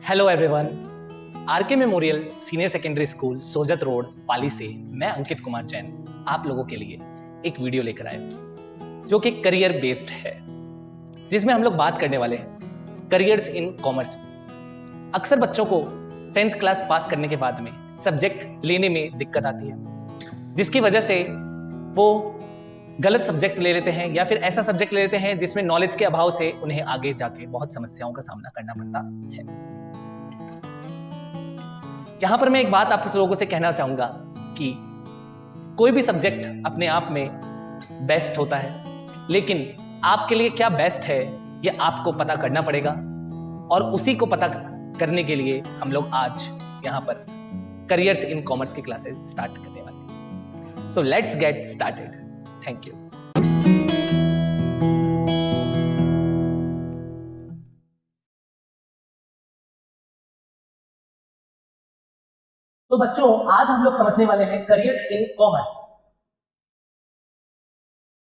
Hello everyone. RK memorial senior secondary school Sojat road Pali से मैं अंकित कुमार जैन आप लोगों के लिए एक वीडियो लेकर आया जो कि करियर बेस्ड है, जिसमें हम लोग बात करने वाले हैं करियर्स इन कॉमर्स। अक्सर बच्चों को 10th क्लास पास करने के बाद में सब्जेक्ट लेने में दिक्कत आती है, जिसकी वजह से वो गलत सब्जेक्ट ले लेते हैं या फिर ऐसा सब्जेक्ट ले लेते हैं जिसमें नॉलेज के अभाव से उन्हें आगे जाके बहुत समस्याओं का सामना करना पड़ता है। यहां पर मैं एक बात आप लोगों से कहना चाहूंगा कि कोई भी सब्जेक्ट अपने आप में बेस्ट होता है, लेकिन आपके लिए क्या बेस्ट है ये आपको पता करना पड़ेगा, और उसी को पता करने के लिए हम लोग आज यहां पर करियर्स इन कॉमर्स की क्लासेस स्टार्ट करने वाले हैं। So let's get started. Thank you. तो बच्चों, आज हम लोग समझने वाले हैं करियर्स इन कॉमर्स।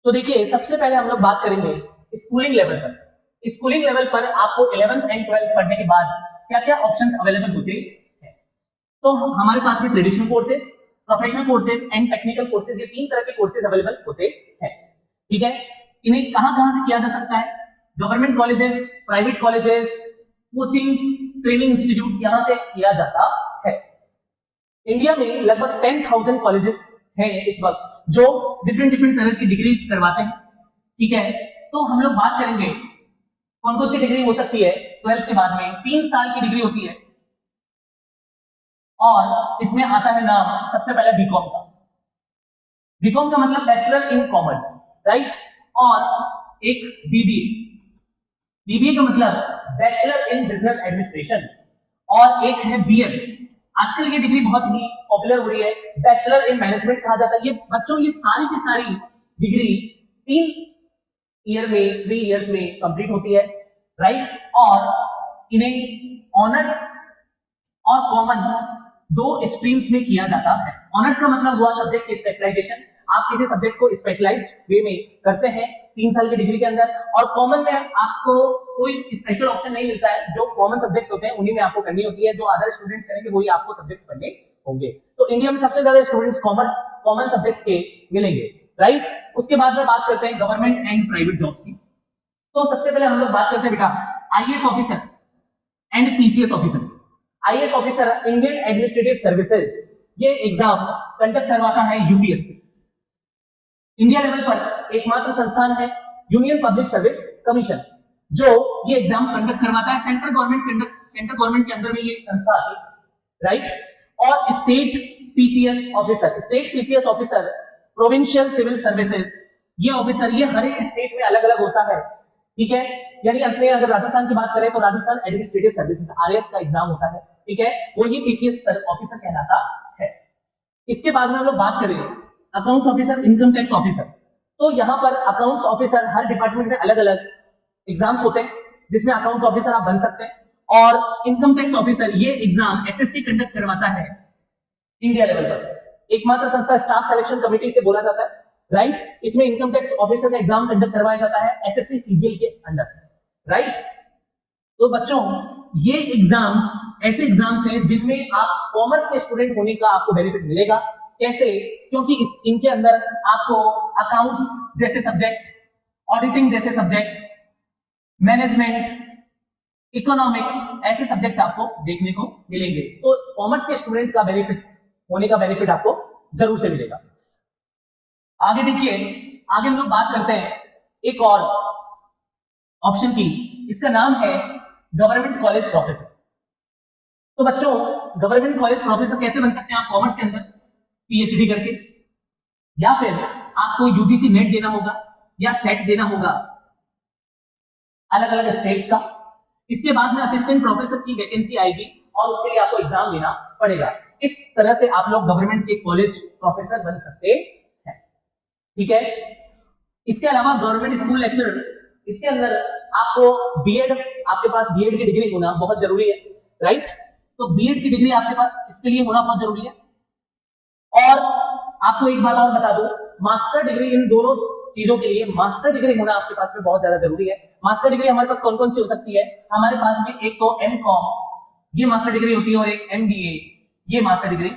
तो देखिए, सबसे पहले हम लोग बात करेंगे स्कूलिंग लेवल पर। स्कूलिंग लेवल पर आपको 11th एंड 12th पढ़ने के बाद क्या क्या ऑप्शंस अवेलेबल होते हैं। तो हमारे पास में traditional courses, professional courses and technical courses, ये 3 तरह के कोर्सेज अवेलेबल होते हैं। ठीक है, इन्हें कहां से किया जा सकता है? Government colleges, private colleges, coachings, training institutes, यहां से किया जाता है। इंडिया में लगभग 10,000 कॉलेजेस हैं इस वक्त जो डिफरेंट तरह की डिग्रीज करवाते हैं। ठीक है, तो हम लोग बात करेंगे कौन कौन सी डिग्री हो सकती है। 12th के बाद में 3 साल की डिग्री होती है, और इसमें आता है नाम सबसे पहले बीकॉम का। बीकॉम का मतलब बैचलर इन कॉमर्स, राइट। और एक बीबीए, बीबीए का मतलब बैचलर इन बिजनेस एडमिनिस्ट्रेशन, और एक है बीएड। आजकल ये डिग्री बहुत ही पॉपुलर हो रही है, बैचलर इन मैनेजमेंट कहा जाता है। ये बच्चों, ये सारी की सारी डिग्री 3 इयर्स में कंप्लीट होती है, राइट। और इन्हें ऑनर्स और कॉमन 2 स्ट्रीम्स में किया जाता है। ऑनर्स का मतलब हुआ सब्जेक्ट की स्पेशलाइजेशन, आप किसी सब्जेक्ट को स्पेशलाइज्ड वे में करते हैं 3 साल की डिग्री के अंदर, और कॉमन में आपको कोई स्पेशल ऑप्शन नहीं मिलता है। जो कॉमन सब्जेक्ट्स होते हैं उन्हीं में आपको करनी होती है, जो अदर स्टूडेंट्स करेंगे वही आपको सब्जेक्ट्स पढ़ने होंगे। तो इंडिया में सबसे ज्यादा स्टूडेंट्स कॉमन सब्जेक्ट्स के मिलेंगे, राइट। उसके बाद में बात करते हैं गवर्नमेंट एंड प्राइवेट जॉब्स की। तो सबसे पहले हम लोग बात करते हैं बेटा IAS officer and PCS officer. IAS officer, Indian administrative services, ये एग्जाम कंडक्ट करवाता है यूपीएससी। इंडिया लेवल पर एकमात्र संस्थान है यूनियन पब्लिक सर्विस कमीशन, जो ये एग्जाम कंडक्ट करवाता है। सेंट्रल गवर्नमेंट के अंदर में ये संस्था आती है, राइट। और state PCS officer, provincial civil services, ये ऑफिसर ये हर एक स्टेट में अलग अलग होता है। ठीक है, यानी अपने अगर राजस्थान की बात करें तो राजस्थान एडमिनिस्ट्रेटिव सर्विसेज आरएएस का एग्जाम होता है। ठीक है, वो ये पीसीएस ऑफिसर कहलाता है। इसके बाद में हम लोग बात करें accounts officer, income tax officer. तो यहां पर अकाउंट्स ऑफिसर, हर डिपार्टमेंट में अलग अलग एग्जाम्स होते हैं, जिसमें अकाउंट्स ऑफिसर आप बन सकते हैं। और इनकम टैक्स ऑफिसर, ये एग्जाम एसएससी कंडक्ट करवाता है इंडिया लेवल पर। एकमात्र संस्था स्टाफ सिलेक्शन कमेटी से बोला जाता है, राइट। इसमें इनकम टैक्स ऑफिसर का एग्जाम कंडक्ट करवाया जाता है एसएससी सीजीएल के अंडर, राइट। तो बच्चों, ये एग्जाम्स ऐसे एग्जाम्स हैं जिनमें आप कॉमर्स के स्टूडेंट होने का आपको बेनिफिट मिलेगा। कैसे? क्योंकि इनके अंदर आपको अकाउंट्स जैसे सब्जेक्ट, ऑडिटिंग जैसे सब्जेक्ट, मैनेजमेंट, इकोनॉमिक्स, ऐसे सब्जेक्ट्स आपको देखने को मिलेंगे। तो कॉमर्स के स्टूडेंट का बेनिफिट होने का बेनिफिट आपको जरूर से मिलेगा। आगे देखिए, आगे हम लोग बात करते हैं एक और ऑप्शन की। इसका नाम है गवर्नमेंट कॉलेज प्रोफेसर। तो बच्चों, गवर्नमेंट कॉलेज प्रोफेसर कैसे बन सकते हैं आप कॉमर्स के अंदर? पीएचडी करके, या फिर आपको यूजीसी नेट देना होगा या सेट देना होगा अलग अलग स्टेट्स का। इसके बाद में असिस्टेंट प्रोफेसर की वैकेंसी आएगी और उसके लिए आपको एग्जाम देना पड़ेगा। इस तरह से आप लोग गवर्नमेंट के कॉलेज प्रोफेसर बन सकते हैं। ठीक है, इसके अलावा गवर्नमेंट स्कूल लेक्चरर, इसके अंदर आपको बीएड, आपके पास बीएड की डिग्री होना बहुत जरूरी है, राइट। तो बीएड की डिग्री आपके पास इसके लिए होना बहुत जरूरी है। और आपको एक बात और बता दूं, मास्टर डिग्री, इन दोनों चीजों के लिए मास्टर डिग्री होना आपके पास में बहुत ज्यादा जरूरी है। मास्टर डिग्री हमारे पास कौन कौन सी हो सकती है? हमारे पास में एक तो एमकॉम, ये मास्टर डिग्री होती है, और एक MBA, ये मास्टर डिग्री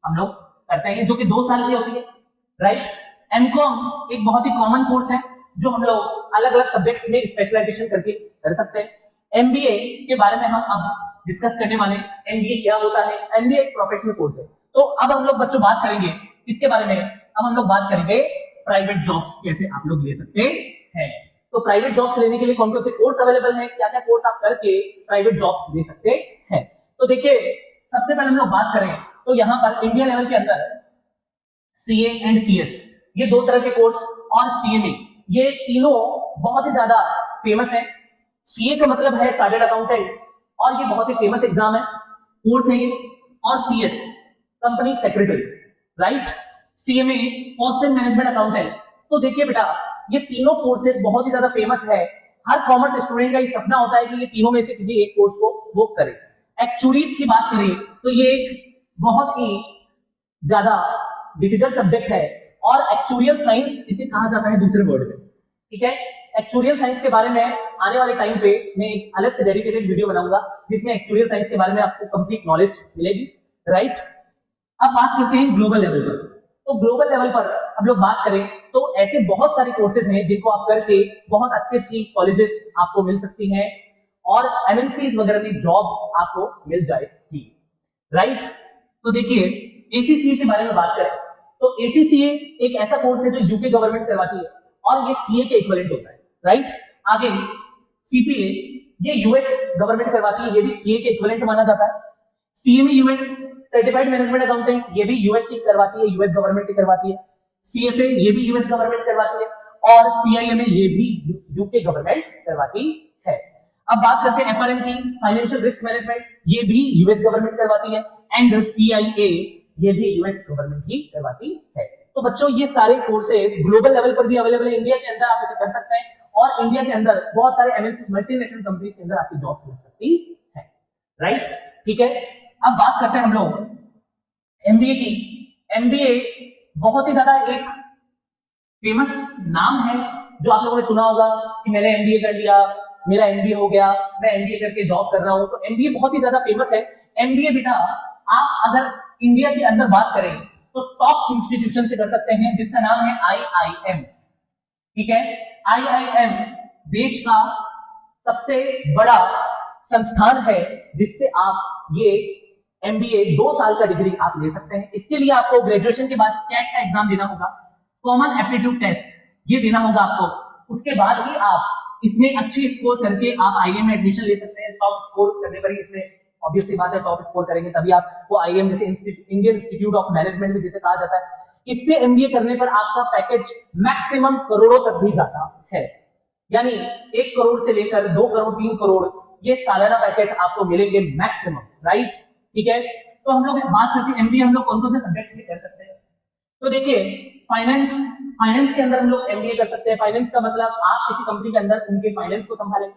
हम लोग करते हैं जो कि 2 साल की होती है, राइट। MCOM एक बहुत ही कॉमन कोर्स है जो हम लोग अलग अलग सब्जेक्ट्स में स्पेशलाइजेशन करके कर सकते हैं। MBA के बारे में हम अब डिस्कस करने वाले हैं। MBA क्या होता है? MBA एक प्रोफेशनल कोर्स है। तो अब हम लोग बच्चों बात करेंगे इसके बारे में। अब हम लोग बात करेंगे प्राइवेट जॉब्स कैसे आप लोग ले सकते हैं। तो प्राइवेट जॉब्स लेने के लिए कौन कौन से कोर्स अवेलेबल है, क्या क्या कोर्स आप करके प्राइवेट जॉब्स ले सकते हैं। तो देखिए, सबसे पहले हम लोग बात करें तो यहां पर इंडिया लेवल के अंदर CA एंड CS, ये 2 तरह के कोर्स, और CMA, ये तीनों बहुत ही ज्यादा फेमस है। CA का मतलब है चार्टर्ड अकाउंटेंट, और ये बहुत ही फेमस एग्जाम है, कोर्स है ये। और CS company secretary, right. CMA post and management accountant. तो देखिए बेटा, ये तीनों कोर्सेज बहुत ही ज्यादा फेमस है। हर कॉमर्स स्टूडेंट का ये सपना होता है कि ये तीनों में से किसी एक कोर्स को वो करे। एक्चुअरीज की बात करें तो ये एक बहुत ही ज्यादा डिफिकल्ट सब्जेक्ट है, और एक्चुरियल साइंस इसे कहा जाता है दूसरे वर्ड में, ठीक है। एक्चुरियल साइंस के बारे में आने वाले टाइम पे मैं एक अलग से डेडिकेटेड वीडियो बनाऊंगा जिसमें एक्चुरियल साइंस के बारे में आपको कंप्लीट नॉलेज मिलेगी, राइट। अब बात करते हैं ग्लोबल लेवल पर। तो ग्लोबल लेवल पर हम लोग बात करें तो ऐसे बहुत सारे कोर्सेज हैं जिनको आप करके बहुत अच्छी कॉलेजेस आपको मिल सकती हैं, और MNCs वगैरह में जॉब आपको मिल जाएगी, राइट। तो देखिए, ACCA के बारे में बात करें तो ACCA एक ऐसा कोर्स है जो यूके गवर्नमेंट करवाती है, और ये CA के इक्विवेलेंट होता है, राइट। आगे CPA, ये US गवर्नमेंट करवाती है, ये भी CA के इक्विवेलेंट माना जाता है। CMA US certified management accountant, ये भी USC करवाती है, US गवर्नमेंट की करवाती है। CFA, ये भी US गवर्नमेंट करवाती है, और CIMA, ये भी यूके गवर्नमेंट करवाती है। अब बात करते हैं FRM की, फाइनेंशियल रिस्क मैनेजमेंट, ये भी US गवर्नमेंट करवाती है। एंड CIA, ये भी US गवर्नमेंट की करवाती है। तो बच्चों, ये सारे कोर्सेज ग्लोबल लेवल पर भी अवेलेबल है। इंडिया के अंदर आप इसे कर सकते हैं, और इंडिया के अंदर बहुत सारे MNCs मल्टीनेशनल कंपनीज के अंदर आपकी जॉब्स लग सकती है, राइट, ठीक है। अब बात करते हैं हम लोग MBA की। MBA बहुत ही ज्यादा एक फेमस नाम है जो आप लोगों ने सुना होगा कि मैंने MBA कर लिया, मेरा MBA हो गया, मैं MBA करके जॉब कर रहा हूं। तो MBA बहुत ही ज्यादा फेमस है। MBA बेटा, आप अगर इंडिया के अंदर बात करें तो टॉप इंस्टीट्यूशन से कर सकते हैं जिसका नाम है IIM, ठीक है। IIM देश का सबसे बड़ा संस्थान है जिससे आप ये MBA 2 साल का डिग्री आप ले सकते हैं। इसके लिए आपको ग्रेजुएशन के बाद कैट का एग्जाम देना होगा, कॉमन एप्टीट्यूड टेस्ट ये देना होगा आपको। उसके बाद ही आप इसमें अच्छे स्कोर करके आप IIM में एडमिशन ले सकते हैं। टॉप स्कोर करने पर ही इसमें ऑब्वियस सी बात है, टॉप स्कोर करेंगे तभी आप वो IIM जैसे इंडियन इंस्टीट्यूट ऑफ मैनेजमेंट भी जिसे कहा जाता है, इससे MBA करने पर आपका पैकेज मैक्सिमम करोड़ों तक भी जाता है। यानी 1 करोड़ से लेकर 2 करोड़ 3 करोड़ ये सालाना पैकेज आपको मिलेंगे मैक्सिमम, राइट, ठीक है। तो हम लोग बात करते हैं MBA हम लोग कौन कौन से सब्जेक्ट्स में कर सकते हैं। तो देखिए, फाइनेंस के अंदर हम लोग MBA कर सकते हैं। फाइनेंस का मतलब आप किसी कंपनी के अंदर उनके फाइनेंस को संभालें,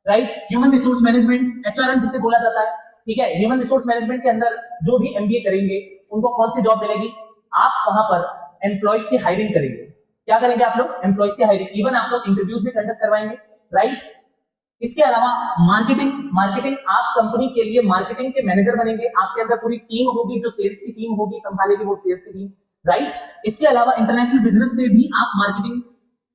right. Human resource management, HRM जिसे बोला जाता है, ठीक है। ह्यूमन रिसोर्स मैनेजमेंट के अंदर जो भी MBA करेंगे उनको कौन सी जॉब मिलेगी, आप वहां पर एम्प्लॉयज की हायरिंग करेंगे। क्या करेंगे आप लोग? एम्प्लॉयज की हायरिंग, इवन आप लोग इंटरव्यूज भी कंडक्ट करवाएंगे, राइट। इसके अलावा मार्केटिंग आप कंपनी के लिए मार्केटिंग के मैनेजर बनेंगे। आपके अंदर पूरी टीम होगी जो सेल्स की टीम होगी, संभालेगी वो सेल्स की टीम, राइट। इसके अलावा इंटरनेशनल बिजनेस से भी आप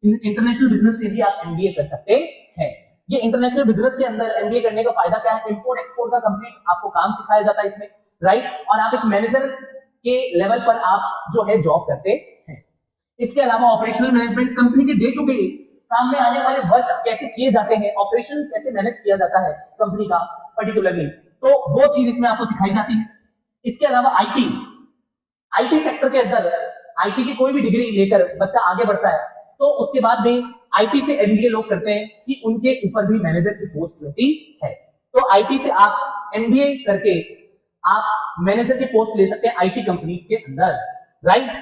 इंटरनेशनल बिजनेस से भी आप MBA कर सकते हैं। ये इंटरनेशनल बिजनेस के अंदर MBA करने का फायदा क्या है? इंपोर्ट एक्सपोर्ट का कंप्लीट आपको काम सिखाया जाता है इसमें, राइट। और आप एक मैनेजर के लेवल पर आप जो है जॉब करते हैं। इसके अलावा ऑपरेशनल मैनेजमेंट, कंपनी के डे टू डे काम में आने वाले वर्क कैसे किए जाते हैं, ऑपरेशन कैसे मैनेज किया जाता है कंपनी का पर्टिकुलरली, तो वो चीज इसमें आपको सिखाई जाती है। इसके अलावा IT सेक्टर के अंदर IT की कोई भी डिग्री लेकर बच्चा आगे बढ़ता है तो उसके बाद में IT से MBA लोग करते हैं कि उनके ऊपर भी मैनेजर की पोस्ट रहती है। तो IT से आप MBA करके आप मैनेजर की पोस्ट ले सकते हैं IT कंपनीज के अंदर, राइट।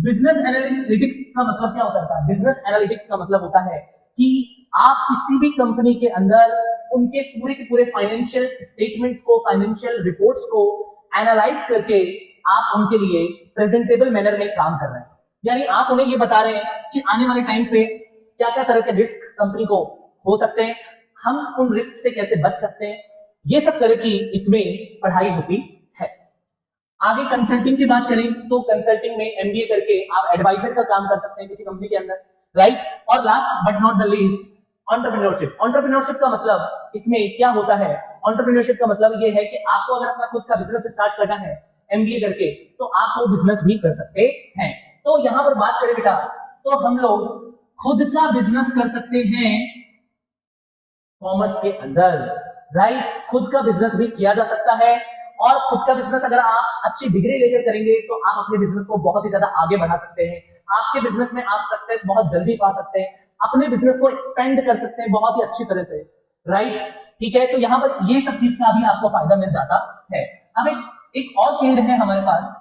बिजनेस एनालिटिक्स का मतलब क्या होता है? बिजनेस एनालिटिक्स का मतलब होता है कि आप किसी भी कंपनी के अंदर उनके पूरे के पूरे फाइनेंशियल स्टेटमेंट्स को, फाइनेंशियल रिपोर्ट्स को एनालाइज करके आप उनके लिए प्रेजेंटेबल मैनर में काम कर रहे हैं। यानी आप उन्हें ये बता रहे हैं कि आने वाले टाइम पे क्या क्या तरह के रिस्क कंपनी को हो सकते हैं, हम उन रिस्क से कैसे बच सकते हैं, ये सब तरह की इसमें पढ़ाई होती है। आगे कंसल्टिंग की बात करें तो कंसल्टिंग में एमबीए करके आप एडवाइजर का काम कर सकते हैं किसी कंपनी के अंदर, राइट। और last but not the least, entrepreneurship. Entrepreneurship का मतलब इसमें क्या होता है? एंटरप्रेन्योरशिप का मतलब ये है कि आपको अगर अपना खुद का बिजनेस स्टार्ट करना है एमबीए करके, तो आप वो बिजनेस भी कर सकते हैं। तो यहां पर बात करें बेटा, तो हम लोग खुद का बिजनेस कर सकते हैं कॉमर्स के अंदर, राइट। खुद का बिजनेस भी किया जा सकता है, और खुद का बिजनेस अगर आप अच्छी डिग्री लेकर करेंगे तो आप अपने बिजनेस को बहुत ही ज्यादा आगे बढ़ा सकते हैं। आपके बिजनेस में आप सक्सेस बहुत जल्दी पा सकते हैं, अपने बिजनेस को एक्सपेंड कर सकते हैं बहुत ही अच्छी तरह से, राइट। ठीक है, तो यहां पर ये सब चीज का भी आपको फायदा मिल जाता है। अब एक और फील्ड है हमारे पास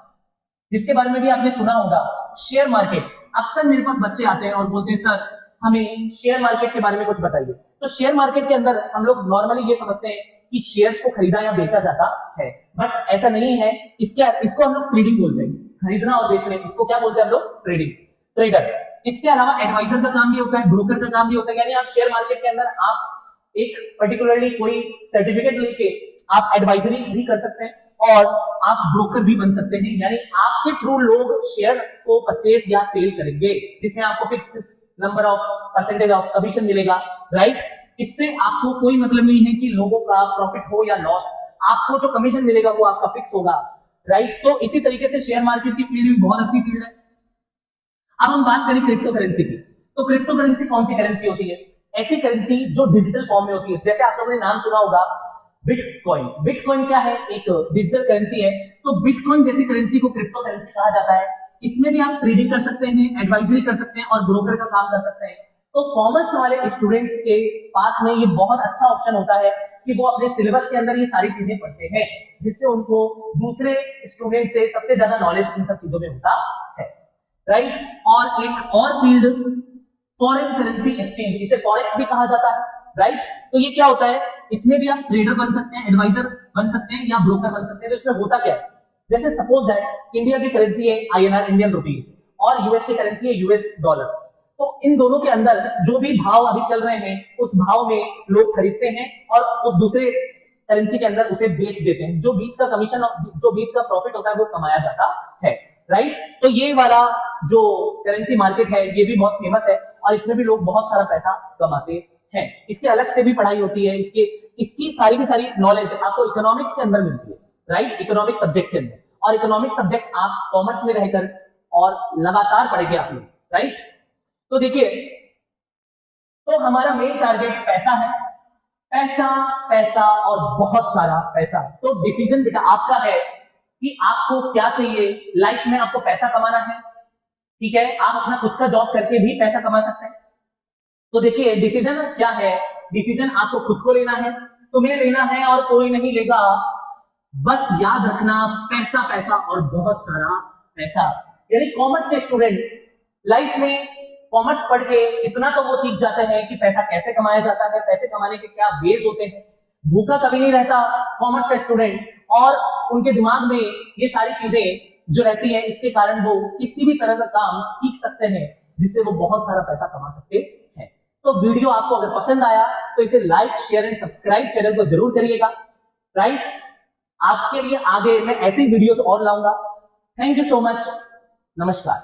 जिसके बारे में भी आपने सुना होगा, शेयर मार्केट। अक्सर मेरे पास बच्चे आते हैं और बोलते हैं सर हमें शेयर मार्केट के बारे में कुछ बताइए। तो शेयर मार्केट के अंदर हम लोग नॉर्मली ये समझते हैं कि शेयर्स को खरीदा या बेचा जाता है, बट ऐसा नहीं है। इसको हम लोग ट्रेडिंग बोलते हैं, खरीदना और बेचने, इसको क्या बोलते हैं हम लोग? Trading, trader. इसके अलावा एडवाइजर का काम भी होता है, ब्रोकर का काम भी होता है, यानी आप शेयर मार्केट के अंदर आप एक पर्टिकुलरली कोई सर्टिफिकेट लेके आप एडवाइजरी भी कर सकते हैं और आप ब्रोकर भी बन सकते हैं, यानी आपके थ्रू लोग शेयर को परचेज या सेल करेंगे, जिसमें आपको fixed number of percentage of commission मिलेगा, राइट। इससे आपको कोई मतलब नहीं है कि लोगों का प्रॉफिट हो या लॉस, आपको जो कमीशन मिलेगा वो आपका फिक्स होगा, राइट। तो इसी तरीके से शेयर मार्केट की फील्ड भी बहुत अच्छी फील्ड है। अब हम बात करें क्रिप्टो करेंसी की, तो क्रिप्टो करेंसी कौन सी करेंसी होती है? ऐसी करेंसी जो डिजिटल फॉर्म में होती है, जैसे आप लोगों ने नाम सुना होगा बिटकॉइन। बिटकॉइन क्या है? एक डिजिटल करेंसी है। तो बिटकॉइन जैसी करेंसी को क्रिप्टो करेंसी कहा जाता है। इसमें भी आप ट्रेडिंग कर सकते हैं, एडवाइजरी कर सकते हैं और ब्रोकर का काम कर सकते हैं। तो कॉमर्स वाले स्टूडेंट्स के पास में ये बहुत अच्छा ऑप्शन होता है कि वो अपने सिलेबस के अंदर ये सारी चीजें पढ़ते हैं, जिससे उनको दूसरे स्टूडेंट से सबसे ज्यादा नॉलेज इन सब चीजों में होता है, राइट। और एक और फील्ड फॉरेन करेंसी एक्सचेंज, इसे फॉरेक्स भी कहा जाता है, राइट। तो ये क्या होता है? इसमें भी आप ट्रेडर बन सकते हैं, एडवाइजर बन सकते हैं या ब्रोकर बन सकते हैं। तो इसमें होता क्या है? जैसे सपोज दैट इंडिया की करेंसी है आईएनआर, इंडियन रुपीस, और यूएस की करेंसी है यूएस डॉलर। तो इन दोनों के अंदर जो भी भाव अभी चल रहे हैं उस भाव में लोग खरीदते हैं और उस दूसरे करेंसी के अंदर उसे बेच देते हैं। जो बीच का कमीशन, जो बीच का प्रॉफिट होता है वो कमाया जाता है, राइट। तो ये वाला जो करेंसी मार्केट है ये भी बहुत फेमस है और इसमें भी लोग बहुत सारा पैसा कमाते हैं। इसके अलग से भी पढ़ाई होती है, इसकी सारी की सारी नॉलेज आपको इकोनॉमिक्स के अंदर मिलती है, राइट, इकोनॉमिक सब्जेक्ट के अंदर। और इकोनॉमिक सब्जेक्ट आप कॉमर्स में रहकर और लगातार पढ़ेंगे आप लोग, राइट। तो देखिए, तो हमारा मेन टारगेट पैसा है, पैसा पैसा और बहुत सारा पैसा। तो डिसीजन बेटा आपका है कि आपको क्या चाहिए लाइफ में। आपको पैसा कमाना है, ठीक है, आप अपना खुद का जॉब करके भी पैसा कमा सकते हैं। तो देखिए डिसीजन क्या है? डिसीजन आपको खुद को लेना है, तुम्हें लेना है और कोई नहीं लेगा। बस याद रखना, पैसा पैसा और बहुत सारा पैसा। यानी कॉमर्स के स्टूडेंट लाइफ में कॉमर्स पढ़ के इतना तो वो सीख जाते हैं कि पैसा कैसे कमाया जाता है, पैसे कमाने के क्या वेज होते हैं। भूखा कभी नहीं रहता कॉमर्स का स्टूडेंट, और उनके दिमाग में ये सारी चीजें जो रहती है, इसके कारण वो किसी भी तरह का काम सीख सकते हैं जिससे वो बहुत सारा पैसा कमा सकते हैं। तो वीडियो आपको अगर पसंद आया तो इसे like, share and subscribe channel को जरूर करिएगा, राइट। आपके लिए आगे मैं ऐसी वीडियोस और लाऊंगा। थैंक यू सो मच, नमस्कार।